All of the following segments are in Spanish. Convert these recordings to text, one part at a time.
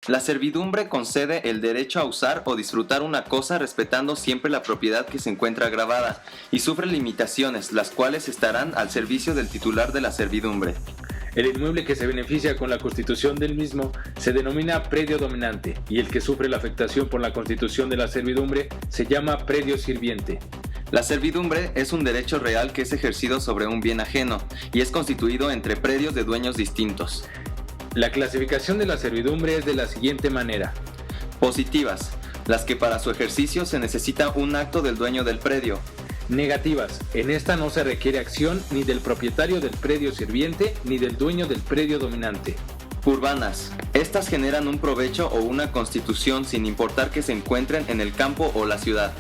La servidumbre concede el derecho a usar o disfrutar una cosa respetando siempre la propiedad que se encuentra grabada y sufre limitaciones, las cuales estarán al servicio del titular de la servidumbre. El inmueble que se beneficia con la constitución del mismo se denomina predio dominante y el que sufre la afectación por la constitución de la servidumbre se llama predio sirviente. La servidumbre es un derecho real que es ejercido sobre un bien ajeno y es constituido entre predios de dueños distintos. La clasificación de la servidumbre es de la siguiente manera. Positivas, las que para su ejercicio se necesita un acto del dueño del predio. Negativas, en esta no se requiere acción ni del propietario del predio sirviente ni del dueño del predio dominante. Urbanas, estas generan un provecho o una constitución sin importar que se encuentren en el campo o la ciudad.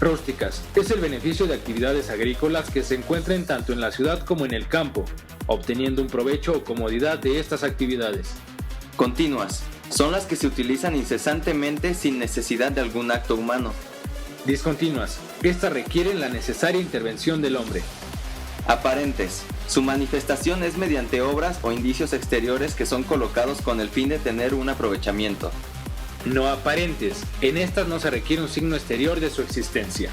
Rústicas, es el beneficio de actividades agrícolas que se encuentren tanto en la ciudad como en el campo, obteniendo un provecho o comodidad de estas actividades. Continuas, son las que se utilizan incesantemente sin necesidad de algún acto humano. Discontinuas, estas requieren la necesaria intervención del hombre. Aparentes, su manifestación es mediante obras o indicios exteriores que son colocados con el fin de tener un aprovechamiento. No aparentes, en estas no se requiere un signo exterior de su existencia.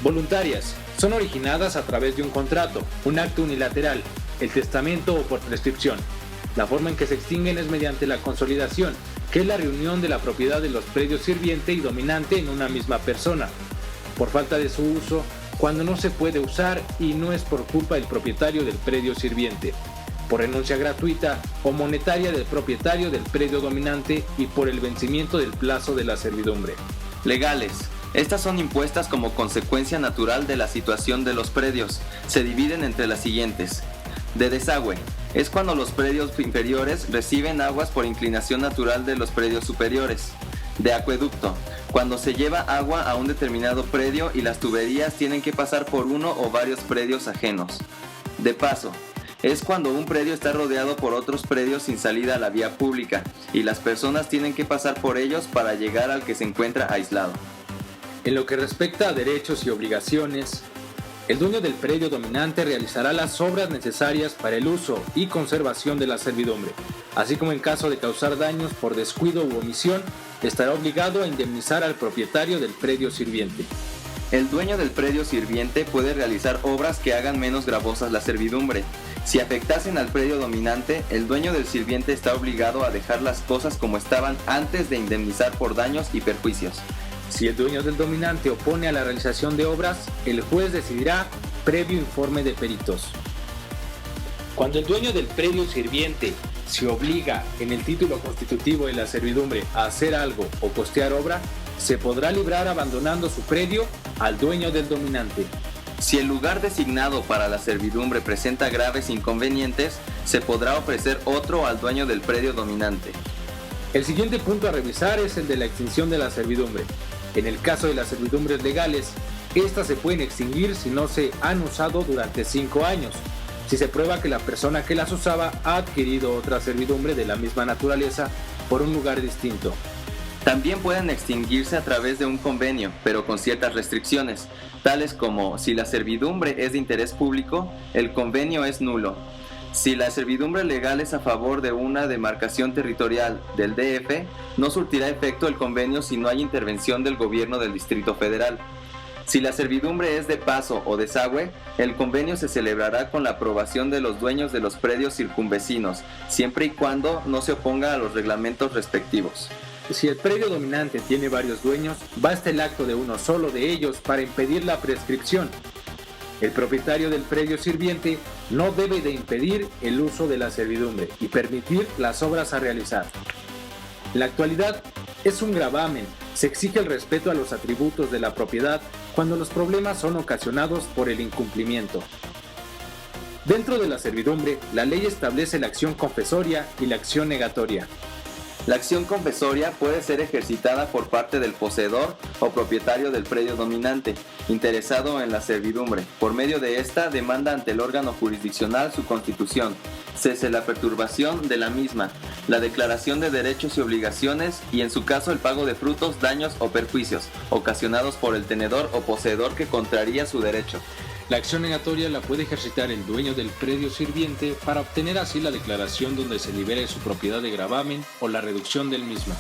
Voluntarias, son originadas a través de un contrato, un acto unilateral, el testamento o por prescripción. La forma en que se extinguen es mediante la consolidación, que es la reunión de la propiedad de los predios sirviente y dominante en una misma persona, por falta de su uso, cuando no se puede usar y no es por culpa del propietario del predio sirviente, por renuncia gratuita o monetaria del propietario del predio dominante y por el vencimiento del plazo de la servidumbre. Legales. Estas son impuestas como consecuencia natural de la situación de los predios. Se dividen entre las siguientes. De desagüe. Es cuando los predios inferiores reciben aguas por inclinación natural de los predios superiores. De acueducto. Cuando se lleva agua a un determinado predio y las tuberías tienen que pasar por uno o varios predios ajenos. De paso. Es cuando un predio está rodeado por otros predios sin salida a la vía pública y las personas tienen que pasar por ellos para llegar al que se encuentra aislado. En lo que respecta a derechos y obligaciones, el dueño del predio dominante realizará las obras necesarias para el uso y conservación de la servidumbre, así como en caso de causar daños por descuido u omisión, estará obligado a indemnizar al propietario del predio sirviente. El dueño del predio sirviente puede realizar obras que hagan menos gravosas la servidumbre. Si afectasen al predio dominante, el dueño del sirviente está obligado a dejar las cosas como estaban antes de indemnizar por daños y perjuicios. Si el dueño del dominante opone a la realización de obras, el juez decidirá previo informe de peritos. Cuando el dueño del predio sirviente se obliga en el título constitutivo de la servidumbre a hacer algo o costear obra, se podrá librar abandonando su predio al dueño del dominante. Si el lugar designado para la servidumbre presenta graves inconvenientes, se podrá ofrecer otro al dueño del predio dominante. El siguiente punto a revisar es el de la extinción de la servidumbre. En el caso de las servidumbres legales, estas se pueden extinguir si no se han usado durante 5 años, si se prueba que la persona que las usaba ha adquirido otra servidumbre de la misma naturaleza por un lugar distinto. También pueden extinguirse a través de un convenio, pero con ciertas restricciones, tales como si la servidumbre es de interés público, el convenio es nulo. Si la servidumbre legal es a favor de una demarcación territorial del DF, no surtirá efecto el convenio si no hay intervención del gobierno del Distrito Federal. Si la servidumbre es de paso o desagüe, el convenio se celebrará con la aprobación de los dueños de los predios circunvecinos, siempre y cuando no se oponga a los reglamentos respectivos. Si el predio dominante tiene varios dueños, basta el acto de uno solo de ellos para impedir la prescripción. El propietario del predio sirviente no debe de impedir el uso de la servidumbre y permitir las obras a realizar. En la actualidad es un gravamen, se exige el respeto a los atributos de la propiedad cuando los problemas son ocasionados por el incumplimiento. Dentro de la servidumbre, la ley establece la acción confesoria y la acción negatoria. La acción confesoria puede ser ejercitada por parte del poseedor o propietario del predio dominante, interesado en la servidumbre. Por medio de esta, demanda ante el órgano jurisdiccional su constitución, cese la perturbación de la misma, la declaración de derechos y obligaciones y en su caso el pago de frutos, daños o perjuicios, ocasionados por el tenedor o poseedor que contraría su derecho. La acción negatoria la puede ejercitar el dueño del predio sirviente para obtener así la declaración donde se libere su propiedad de gravamen o la reducción del mismo.